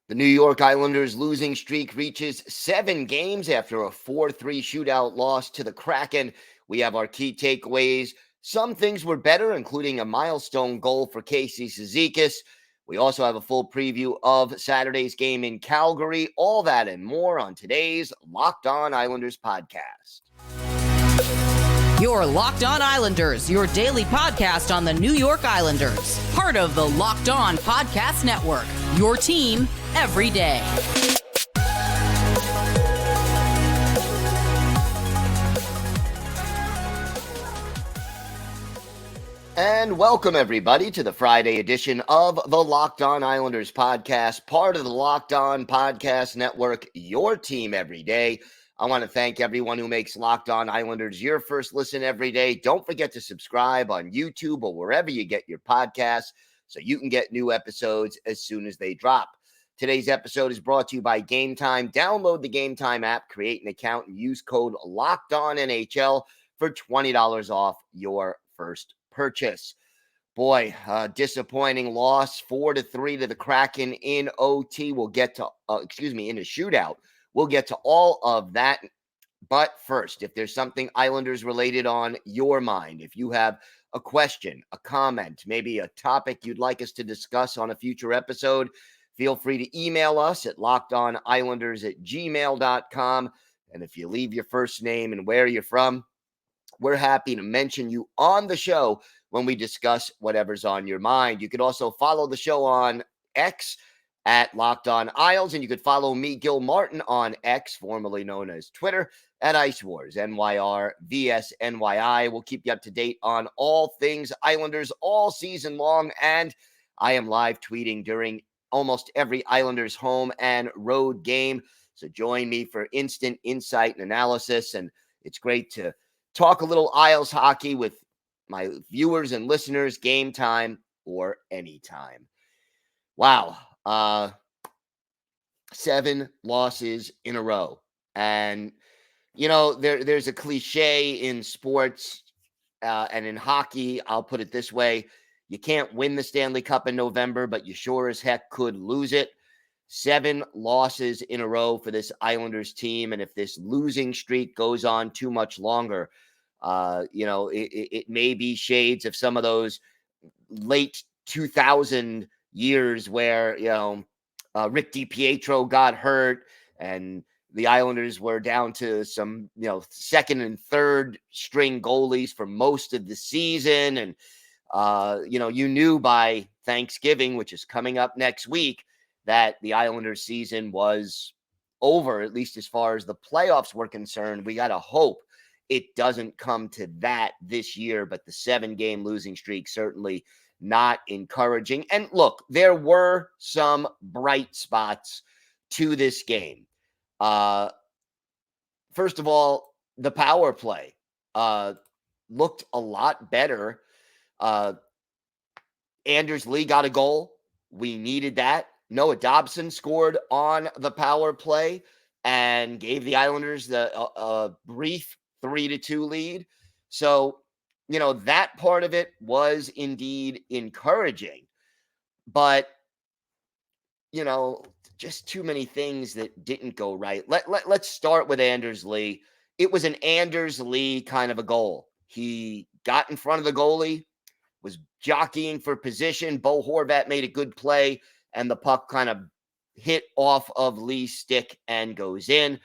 The New York Islanders losing streak reaches 7 games after a 4-3 shootout loss to the Kraken. We have our key takeaways. Some things were better, including a milestone goal for Casey Cizikas. We also have a full preview of Saturday's game in Calgary. All that and more on today's Locked On Islanders podcast. Your Locked On Islanders, your daily podcast on the New York Islanders. Part of the Locked On Podcast Network, your team every day. And welcome, everybody, to the Friday edition of the Locked On Islanders podcast, part of the Locked On Podcast Network, your team every day. I want to thank everyone who makes Locked On Islanders your first listen every day. Don't forget to subscribe on YouTube or wherever you get your podcasts so you can get new episodes as soon as they drop. Today's episode is brought to you by Game Time. Download the Game Time app, create an account, and use code LOCKEDONNHL for $20 off your first purchase. Boy, disappointing loss, 4-3 to the Kraken in OT. We'll get to, in a shootout. We'll get to all of that. But first, if there's something Islanders related on your mind, if you have a question, a comment, maybe a topic you'd like us to discuss on a future episode, feel free to email us at lockedonislanders@gmail.com. And if you leave your first name and where you're from, we're happy to mention you on the show when we discuss whatever's on your mind. You could also follow the show on X at Locked On Isles, and you could follow me, Gil Martin, on X, formerly known as Twitter, at Ice Wars, NYR, VSNYI. We'll keep you up to date on all things Islanders all season long, and I am live tweeting during almost every Islanders home and road game. So join me for instant insight and analysis, and it's great to talk a little Isles hockey with my viewers and listeners, game time or anytime. Wow. 7 losses in a row. And, you know, there's a cliche in sports and in hockey. I'll put it this way. You can't win the Stanley Cup in November, but you sure as heck could lose it. 7 losses in a row for this Islanders team. And if this losing streak goes on too much longer, it may be shades of some of those late 2000 years where, Rick DiPietro got hurt and the Islanders were down to some, second and third string goalies for most of the season. And, you knew by Thanksgiving, which is coming up next week, that the Islanders season was over, at least as far as the playoffs were concerned. We got to hope it doesn't come to that this year, but the 7-game losing streak certainly not encouraging. And look, there were some bright spots to this game. First of all, the power play looked a lot better. Anders Lee got a goal. We needed that. Noah Dobson scored on the power play and gave the Islanders the brief 3-2 lead. So, that part of it was indeed encouraging. But, just too many things that didn't go right. Let's start with Anders Lee. It was an Anders Lee kind of a goal. He got in front of the goalie, was jockeying for position. Bo Horvat made a good play, and the puck kind of hit off of Lee's stick and goes in.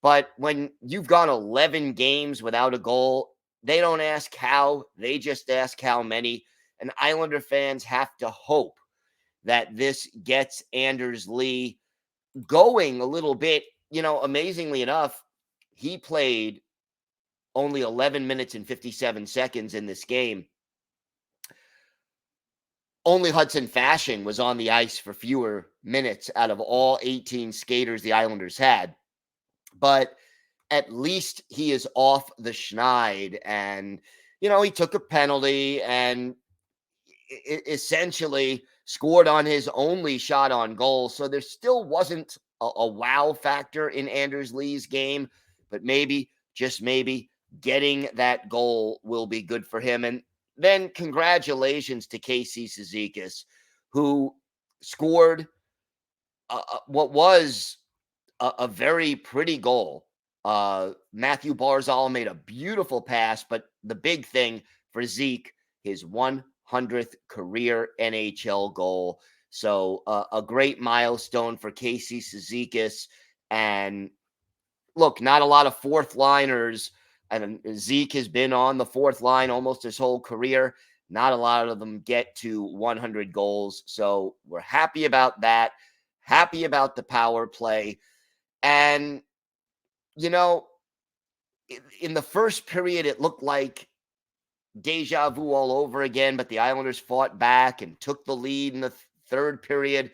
But when you've gone 11 games without a goal, they don't ask how, they just ask how many. And Islander fans have to hope that this gets Anders Lee going a little bit. Amazingly enough, he played only 11 minutes and 57 seconds in this game. Only Hudson Fasching was on the ice for fewer minutes out of all 18 skaters the Islanders had. But at least he is off the schneid, and, he took a penalty and essentially scored on his only shot on goal. So there still wasn't a wow factor in Anders Lee's game, but maybe, just maybe, getting that goal will be good for him. And then congratulations to Casey Cizikas, who scored what was a very pretty goal. Matthew Barzal made a beautiful pass, but the big thing for Zeke, his 100th career NHL goal. So a great milestone for Casey Cizikas. And look, not a lot of fourth liners. And Zeke has been on the fourth line almost his whole career. Not a lot of them get to 100 goals. So we're happy about that. Happy about the power play. And, you know, in the first period, it looked like deja vu all over again, but the Islanders fought back and took the lead in the third period,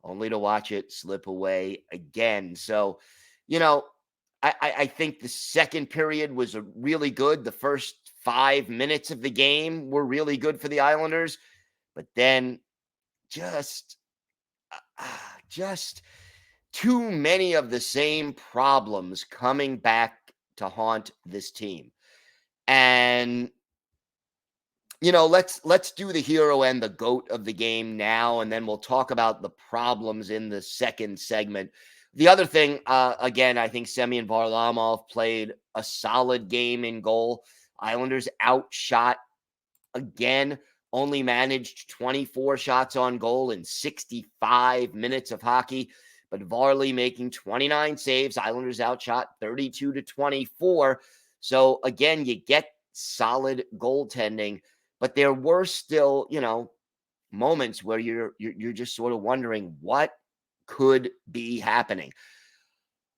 only to watch it slip away again. So, you know, I think the second period was really good. The first 5 minutes of the game were really good for the Islanders, but then just too many of the same problems coming back to haunt this team. And let's do the hero and the GOAT of the game now, and then we'll talk about the problems in the second segment. The other thing, again, I think Semyon Varlamov played a solid game in goal. Islanders outshot again, only managed 24 shots on goal in 65 minutes of hockey, but Varley making 29 saves. Islanders outshot 32-24. So again, you get solid goaltending, but there were still, moments where you're just sort of wondering what could be happening.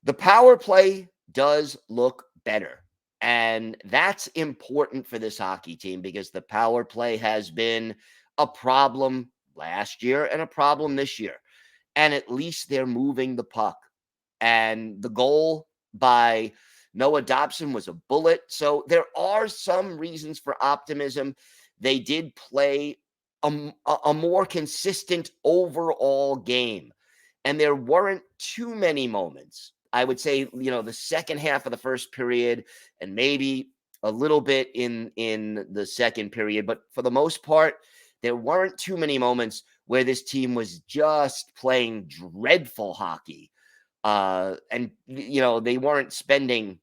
The power play does look better. And that's important for this hockey team because the power play has been a problem last year and a problem this year. And at least they're moving the puck. And the goal by Noah Dobson was a bullet. So there are some reasons for optimism. They did play a more consistent overall game. And there weren't too many moments. I would say, the second half of the first period and maybe a little bit in the second period. But for the most part, there weren't too many moments where this team was just playing dreadful hockey. And they weren't spending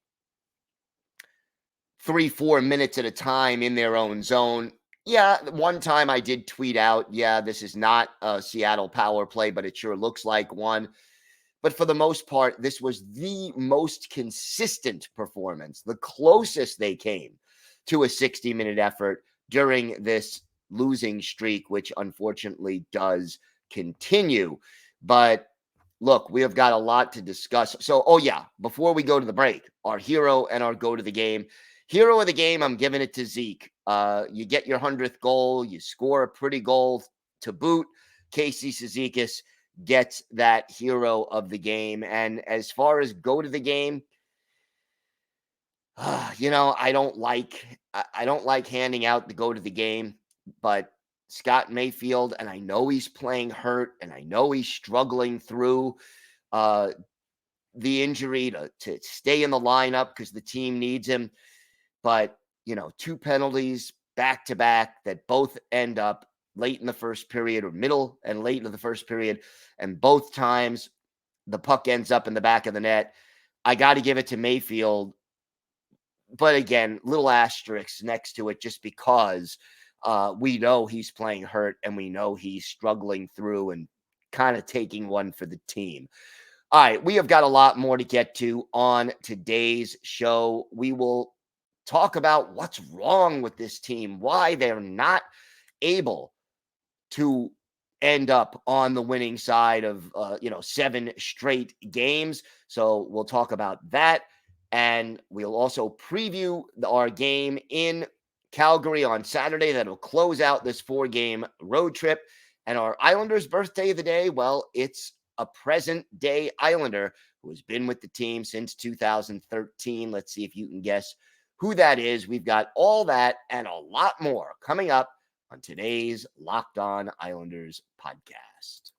3-4 minutes at a time in their own zone. Yeah, one time I did tweet out, this is not a Seattle power play, but it sure looks like one. But for the most part, this was the most consistent performance, the closest they came to a 60-minute effort during this losing streak, which unfortunately does continue. But look, we have got a lot to discuss. So, before we go to the break, our hero and our go to the game. Hero of the game, I'm giving it to Zeke. You get your 100th goal. You score a pretty goal to boot. Casey Cizikas gets that hero of the game. And as far as go to the game, I don't like handing out the go to the game, but Scott Mayfield, and I know he's playing hurt, and I know he's struggling through the injury to stay in the lineup because the team needs him. But, 2 penalties back to back that both end up late in the first period or middle and late into the first period. And both times the puck ends up in the back of the net. I got to give it to Mayfield. But again, little asterisks next to it just because we know he's playing hurt and we know he's struggling through and kind of taking one for the team. All right, we have got a lot more to get to on today's show. We will talk about what's wrong with this team, why they're not able to end up on the winning side of, 7 straight games. So we'll talk about that. And we'll also preview our game in Calgary on Saturday that'll close out this 4-game road trip. And our Islanders' birthday of the day, well, it's a present-day Islander who has been with the team since 2013. Let's see if you can guess who that is. We've got all that and a lot more coming up on today's Locked On Islanders podcast.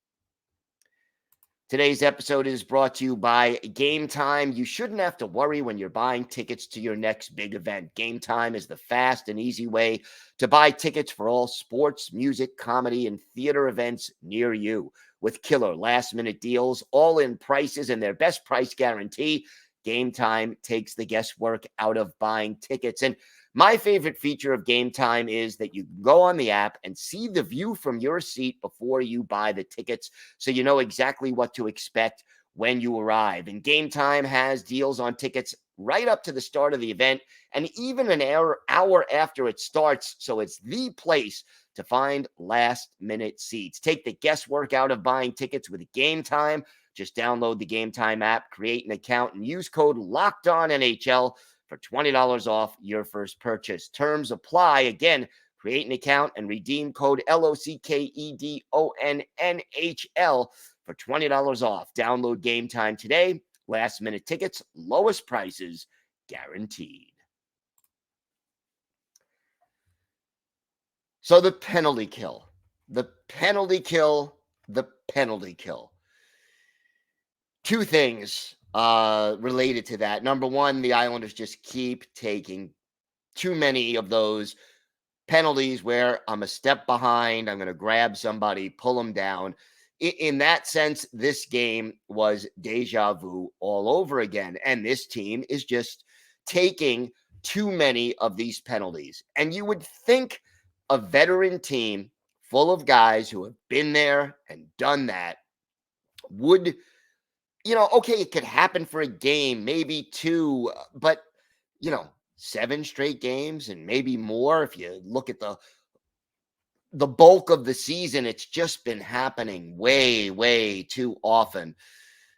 Today's episode is brought to you by Game Time. You shouldn't have to worry when you're buying tickets to your next big event. Game Time is the fast and easy way to buy tickets for all sports, music, comedy, and theater events near you. with killer last-minute deals, all-in prices, and their best price guarantee. Game Time takes the guesswork out of buying tickets. And my favorite feature of Game Time is that you can go on the app and see the view from your seat before you buy the tickets, so you know exactly what to expect when you arrive. And Game Time has deals on tickets right up to the start of the event and even an hour after it starts. So it's the place to find last-minute seats. Take the guesswork out of buying tickets with Game Time. Just download the Game Time app, create an account, and use code LOCKEDONNHL for $20 off your first purchase. Terms apply. Again, create an account and redeem code LOCKEDONNHL for $20 off. Download Game Time today. Last-minute tickets, lowest prices guaranteed. So the penalty kill. Two things related to that. Number one, the Islanders just keep taking too many of those penalties where I'm a step behind, I'm going to grab somebody, pull them down. In that sense, this game was deja vu all over again. And this team is just taking too many of these penalties. And you would think a veteran team full of guys who have been there and done that would, okay, it could happen for a game, maybe two, but, 7 straight games and maybe more. If you look at the bulk of the season, it's just been happening way, way too often.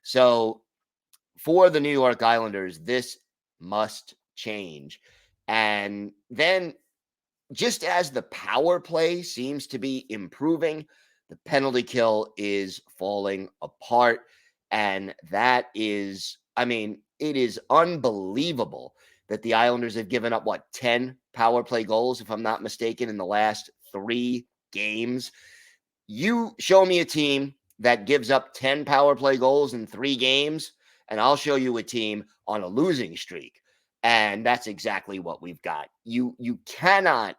So for the New York Islanders, this must change. And then just as the power play seems to be improving, the penalty kill is falling apart. And that is, it is unbelievable that the Islanders have given up, 10 power play goals, if I'm not mistaken, in the last 3 games. You show me a team that gives up 10 power play goals in 3 games, and I'll show you a team on a losing streak. And that's exactly what we've got. You cannot,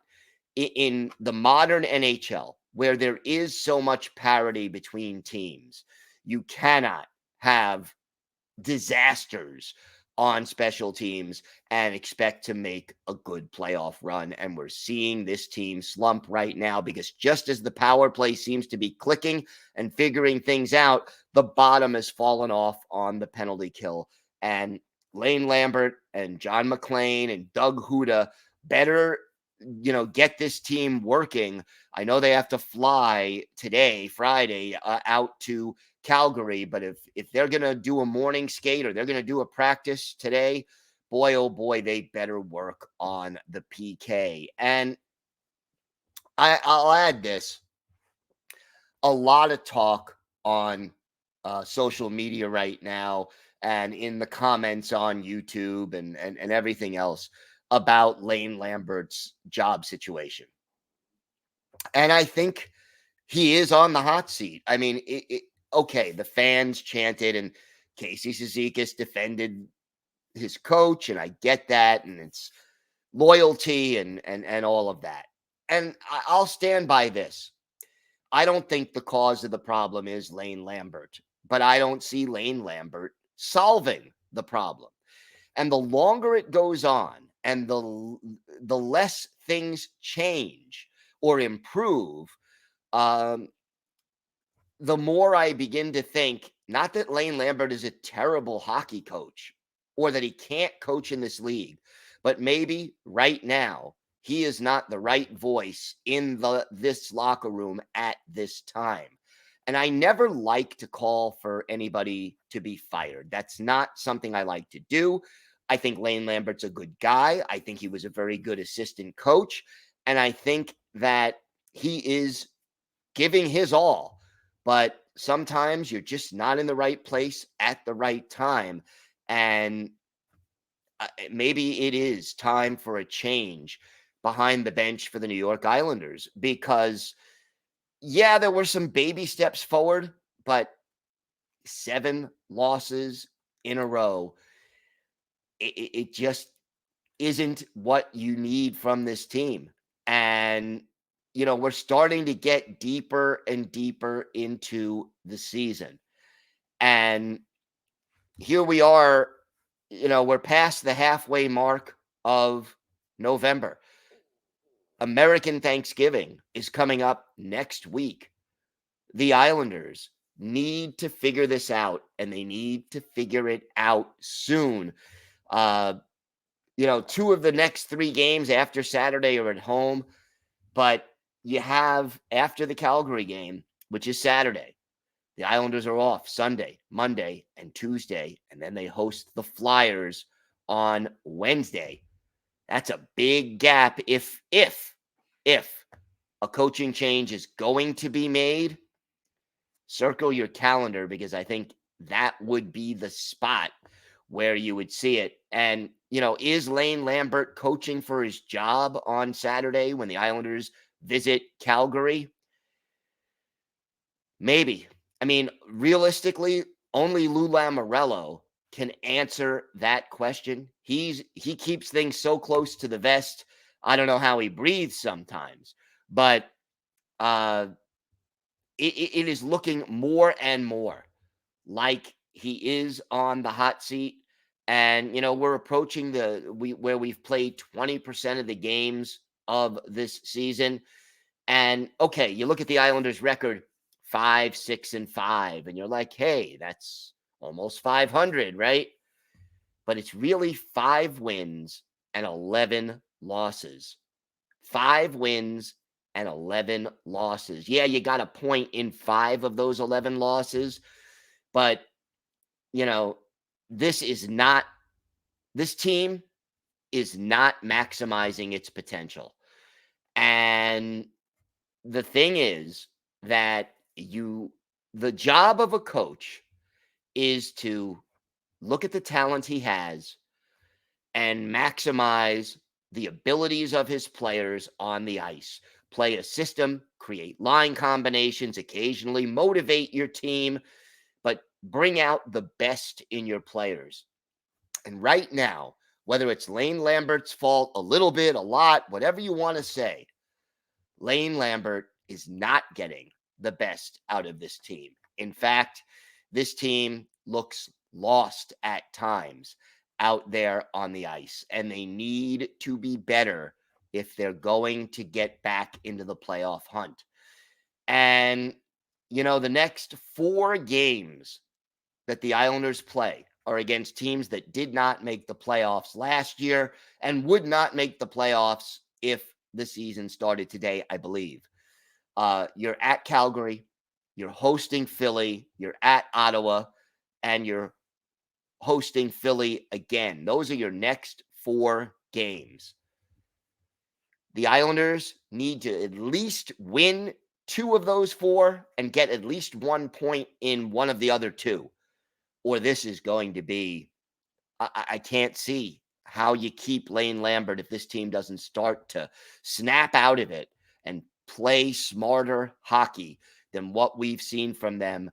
in the modern NHL, where there is so much parity between teams, you cannot have disasters on special teams and expect to make a good playoff run. And we're seeing this team slump right now because just as the power play seems to be clicking and figuring things out, the bottom has fallen off on the penalty kill. And Lane Lambert and John McClain and Doug Huda better, get this team working. I know they have to fly today, Friday, out to Calgary, but if they're going to do a morning skate or they're going to do a practice today, boy, oh boy, they better work on the PK. And I'll add this. A lot of talk on social media right now and in the comments on YouTube and everything else about Lane Lambert's job situation. And I think he is on the hot seat. Okay, the fans chanted and Casey Cizikas defended his coach, and I get that, and it's loyalty and all of that. And I'll stand by this. I don't think the cause of the problem is Lane Lambert, but I don't see Lane Lambert solving the problem. And the longer it goes on and the less things change or improve, the more I begin to think, not that Lane Lambert is a terrible hockey coach or that he can't coach in this league, but maybe right now he is not the right voice in this locker room at this time. And I never like to call for anybody to be fired. That's not something I like to do. I think Lane Lambert's a good guy. I think he was a very good assistant coach. And I think that he is giving his all. But sometimes you're just not in the right place at the right time. And maybe it is time for a change behind the bench for the New York Islanders. Because, yeah, there were some baby steps forward, but 7 losses in a row, it just isn't what you need from this team. And we're starting to get deeper and deeper into the season. And here we are, we're past the halfway mark of November. American Thanksgiving is coming up next week. The Islanders need to figure this out, and they need to figure it out soon. Two of the next 3 games after Saturday are at home, but you have, after the Calgary game, which is Saturday, the Islanders are off Sunday, Monday, and Tuesday, and then they host the Flyers on Wednesday. That's a big gap. If a coaching change is going to be made, circle your calendar, because I think that would be the spot where you would see it. And, is Lane Lambert coaching for his job on Saturday when the Islanders visit Calgary? Maybe. I mean, realistically, only Lou Lamoriello can answer that question. He keeps things so close to the vest. I don't know how he breathes sometimes, but it is looking more and more like he is on the hot seat. And, we're approaching where we've played 20% of the games of this season. And okay, you look at the Islanders' record, 5-6-5, and you're like, hey, that's almost 500, right? But it's really 5 wins and 11 losses. 5 wins and 11 losses. Yeah, you got a point in 5 of those 11 losses, but this team is not maximizing its potential. And the thing is that the job of a coach is to look at the talent he has and maximize the abilities of his players on the ice. Play a system, create line combinations, occasionally motivate your team, but bring out the best in your players. And right now, whether it's Lane Lambert's fault, a little bit, a lot, whatever you want to say, Lane Lambert is not getting the best out of this team. In fact, this team looks lost at times out there on the ice, and they need to be better if they're going to get back into the playoff hunt. And, the next 4 games that the Islanders play are against teams that did not make the playoffs last year and would not make the playoffs if the season started today, I believe. You're at Calgary, you're hosting Philly, you're at Ottawa, and you're hosting Philly again. Those are your next 4 games. The Islanders need to at least win 2 of those 4 and get at least 1 point in one of the other 2. Or this is going to be, I can't see how you keep Lane Lambert if this team doesn't start to snap out of it and play smarter hockey than what we've seen from them,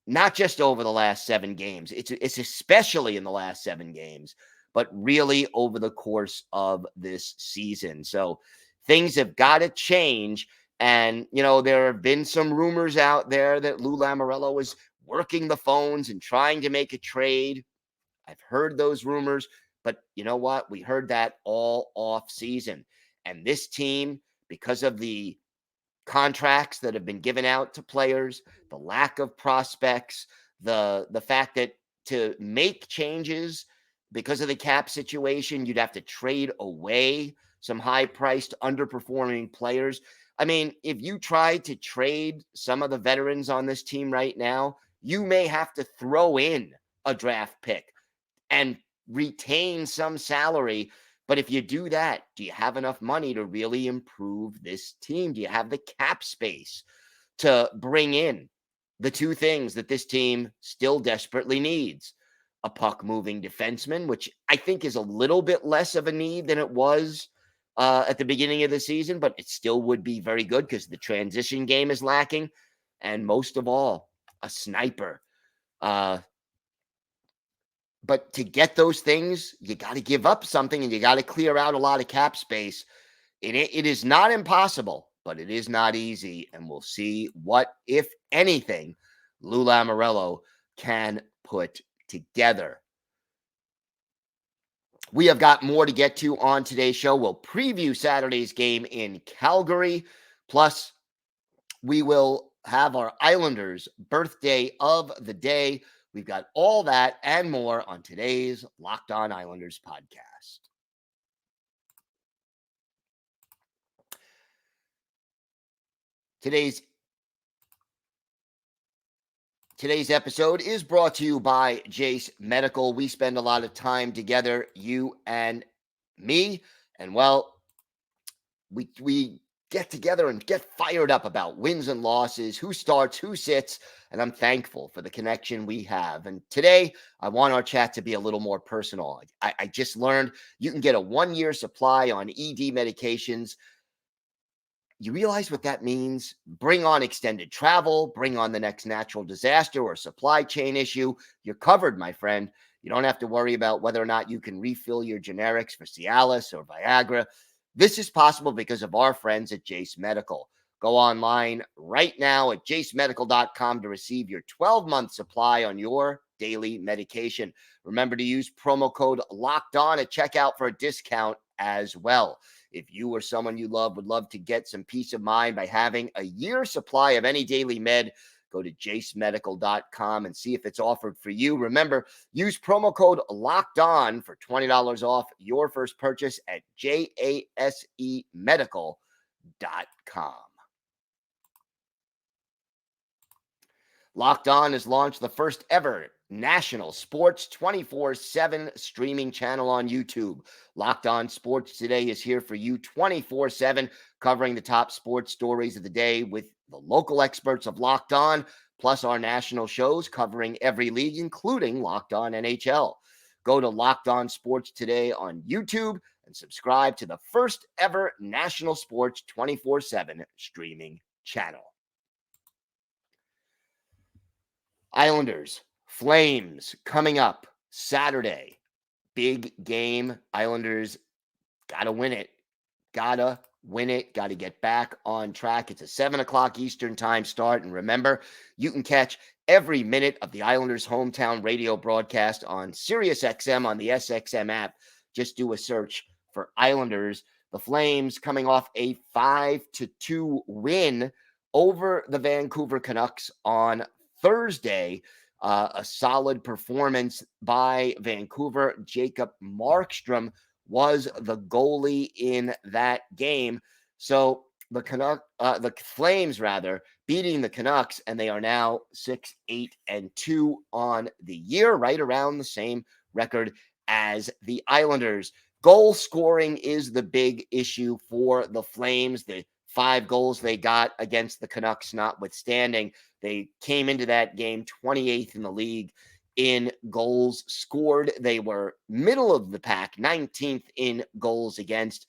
not just over the last 7 games. It's especially in the last 7 games, but really over the course of this season. So things have got to change. And, there have been some rumors out there that Lou Lamoriello is working the phones and trying to make a trade. I've heard those rumors, but you know what? We heard that all off season. And this team, because of the contracts that have been given out to players, the lack of prospects, the fact that to make changes because of the cap situation, you'd have to trade away some high-priced, underperforming players. I mean, if you try to trade some of the veterans on this team right now, you may have to throw in a draft pick and retain some salary. But if you do that, do you have enough money to really improve this team? Do you have the cap space to bring in the 2 things that this team still desperately needs? A puck-moving defenseman, which I think is a little bit less of a need than it was at the beginning of the season, but it still would be very good because the transition game is lacking. And most of all, a sniper. But to get those things, you got to give up something and you got to clear out a lot of cap space. It is not impossible, but it is not easy, and we'll see what, if anything, Lou Lamoriello can put together. We have got more to get to on today's show. We'll preview Saturday's game in Calgary. Plus, we will have our Islanders birthday of the day. We've got all that and more on today's Locked On Islanders podcast. Today's episode is brought to you by Jace Medical. We spend a lot of time together, you and me, and well, we get together and get fired up about wins and losses, who starts, who sits, and I'm thankful for the connection we have. And today, I want our chat to be a little more personal. I just learned you can get a 1-year supply on ED medications. You realize what that means? Bring on extended travel, bring on the next natural disaster or supply chain issue. You're covered, my friend. You don't have to worry about whether or not you can refill your generics for Cialis or Viagra. This is possible because of our friends at Jace Medical. Go online right now at jacemedical.com to receive your 12-month supply on your daily medication. Remember to use promo code LOCKEDON at checkout for a discount as well. If you or someone you love would love to get some peace of mind by having a year's supply of any daily med, go to jacemedical.com and see if it's offered for you. Remember, use promo code LOCKEDON for $20 off your first purchase at jasemedical.com. Locked On has launched the first ever national sports 24/7 streaming channel on YouTube. Locked On Sports Today is here for you 24/7, covering the top sports stories of the day with the local experts of Locked On, plus our national shows covering every league, including Locked On NHL. Go to Locked On Sports Today on YouTube and subscribe to the first ever national sports 24/7 streaming channel. Islanders, Flames coming up Saturday. Big game. Islanders got to win it. Got to get back on track. It's a 7 o'clock Eastern time start. And remember, you can catch every minute of the Islanders' hometown radio broadcast on SiriusXM on the SXM app. Just do a search for Islanders. The Flames coming off a 5-2 win over the Vancouver Canucks on Thursday. A solid performance by Vancouver. Jacob Markstrom was the goalie in that game. So the Flames beating the Canucks, and they are now 6-8-2 on the year, right around the same record as the Islanders. Goal scoring is the big issue for the Flames. The 5 goals they got against the Canucks notwithstanding, they came into that game 28th in the league in goals scored. They were middle of the pack, 19th in goals against,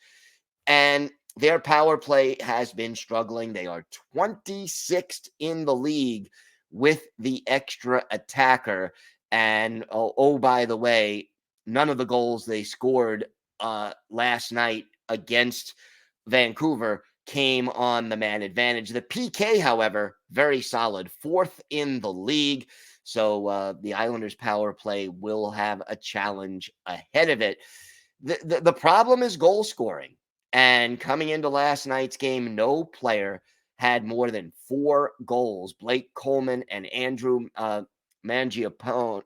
and their power play has been struggling. They are 26th in the league with the extra attacker. And by the way, none of the goals they scored last night against Vancouver came on the man advantage. The PK, however, very solid, 4th in the league. So the Islanders' power play will have a challenge ahead of it. The problem is goal scoring. And coming into last night's game, no player had more than 4 goals. Blake Coleman and Andrew Mangiapane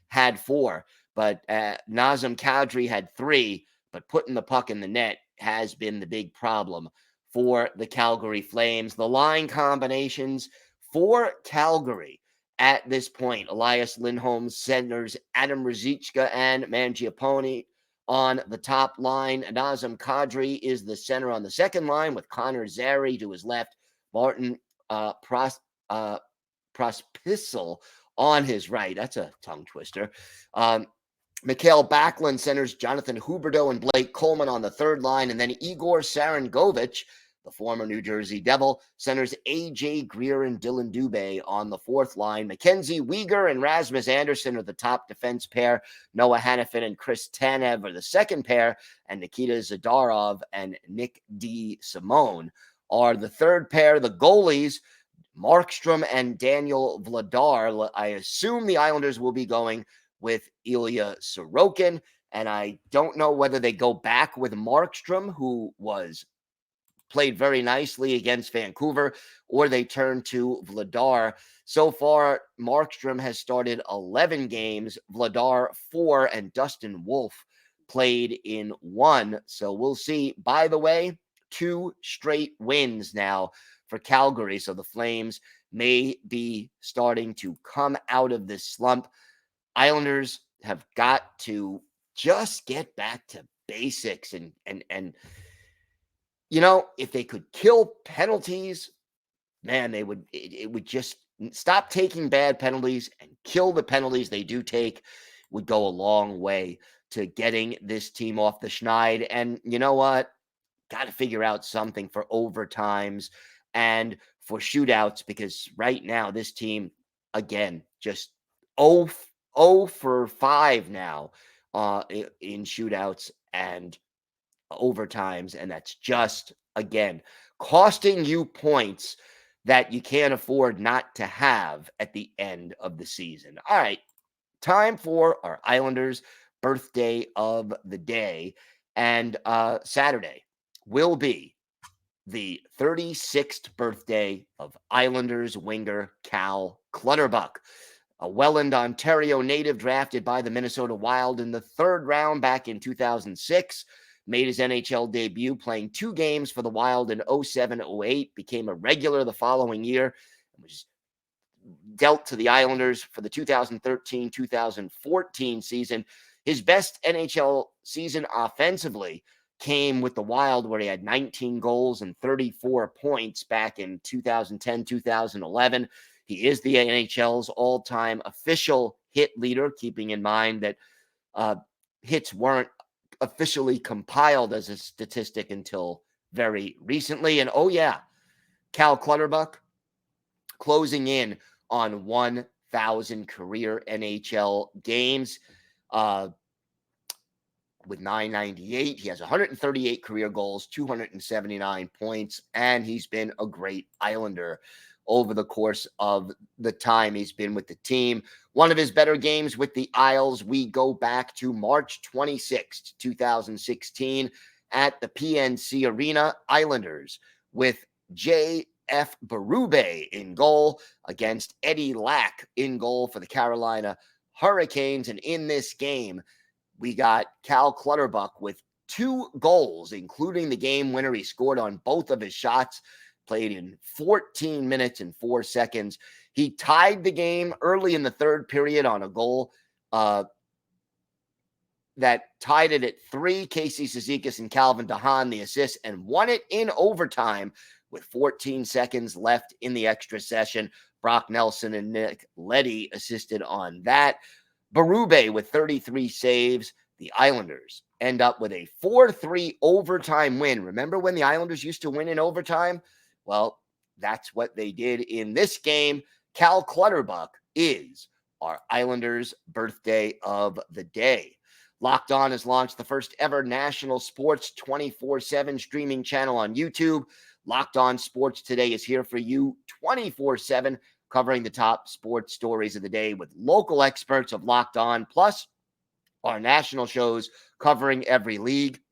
had 4, but Nazem Kadri had 3, but putting the puck in the net has been the big problem for the Calgary Flames. The line combinations for Calgary at this point: Elias Lindholm centers Adam Ruzicka and Mangiapane on the top line. Nazem Kadri is the center on the second line with Connor Zary to his left, Martin Prospissel on his right. That's a tongue twister. Mikhail Backlund centers Jonathan Huberdeau and Blake Coleman on the third line, and then Igor Sarangovich The former New Jersey Devil centers A.J. Greer and Dylan Dubé on the fourth line. Mackenzie Weegar and Rasmus Anderson are the top defense pair. Noah Hannafin and Chris Tanev are the second pair. And Nikita Zadarov and Nick D. Simone are the third pair. The goalies, Markstrom and Daniel Vladar. I assume the Islanders will be going with Ilya Sorokin. And I don't know whether they go back with Markstrom, who played very nicely against Vancouver, or they turn to Vladar. So far, Markstrom has started 11 games, Vladar 4, and Dustin Wolf played in 1. So we'll see. By the way, 2 straight wins now for Calgary. So the Flames may be starting to come out of this slump. Islanders have got to just get back to basics and if they could kill penalties, man, it would just stop taking bad penalties and kill the penalties they do take. Would go a long way to getting this team off the schneid. And you know what? Got to figure out something for overtimes and for shootouts, because right now this team, again, just 0 for 5 now in shootouts and overtimes, and that's just, again, costing you points that you can't afford not to have at the end of the season. All right, time for our Islanders birthday of the day, and Saturday will be the 36th birthday of Islanders winger Cal Clutterbuck, a Welland, Ontario native drafted by the Minnesota Wild in the 3rd round back in 2006. Made his NHL debut playing 2 games for the Wild in 07-08, became a regular the following year, and was dealt to the Islanders for the 2013-2014 season. His best NHL season offensively came with the Wild, where he had 19 goals and 34 points back in 2010-2011. He is the NHL's all-time official hit leader, keeping in mind that hits weren't officially compiled as a statistic until very recently. And oh yeah, Cal Clutterbuck closing in on 1,000 career NHL games with 998. He has 138 career goals, 279 points, and he's been a great Islander over the course of the time he's been with the team. One of his better games with the Isles, we go back to March 26th, 2016 at the PNC Arena. Islanders with J.F. Berube in goal against Eddie Lack in goal for the Carolina Hurricanes. And in this game, we got Cal Clutterbuck with 2 goals, including the game winner. He scored on both of his shots. Played in 14 minutes and 4 seconds. He tied the game early in the 3rd period on a goal that tied it at 3. Casey Cizikas and Calvin DeHaan the assists, and won it in overtime with 14 seconds left in the extra session. Brock Nelson and Nick Leddy assisted on that. Berube with 33 saves. The Islanders end up with a 4-3 overtime win. Remember when the Islanders used to win in overtime? Well, that's what they did in this game. Cal Clutterbuck is our Islanders' birthday of the day. Locked On has launched the first ever national sports 24/7 streaming channel on YouTube. Locked On Sports Today is here for you 24/7, covering the top sports stories of the day with local experts of Locked On, plus our national shows covering every league.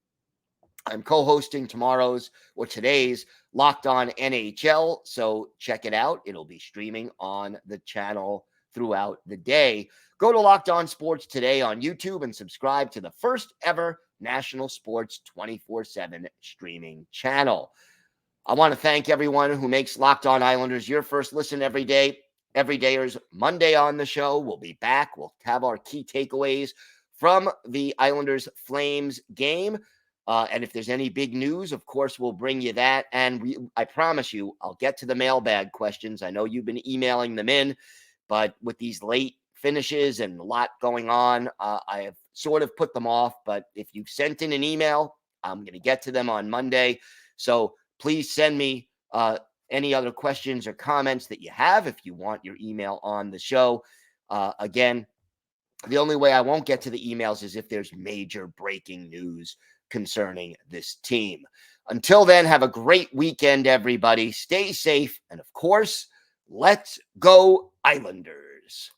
I'm co-hosting today's Locked On NHL, so check it out. It'll be streaming on the channel throughout the day. Go to Locked On Sports Today on YouTube and subscribe to the first ever national sports 24/7 streaming channel. I want to thank everyone who makes Locked On Islanders your first listen every day. Everydayers Monday on the show. We'll be back. We'll have our key takeaways from the Islanders Flames game. And if there's any big news, of course, we'll bring you that. And I promise you, I'll get to the mailbag questions. I know you've been emailing them in, but with these late finishes and a lot going on, I have sort of put them off. But if you've sent in an email, I'm going to get to them on Monday. So please send me any other questions or comments that you have if you want your email on the show. Again, the only way I won't get to the emails is if there's major breaking news concerning this team. Until then, have a great weekend, everybody. Stay safe. And of course, let's go Islanders.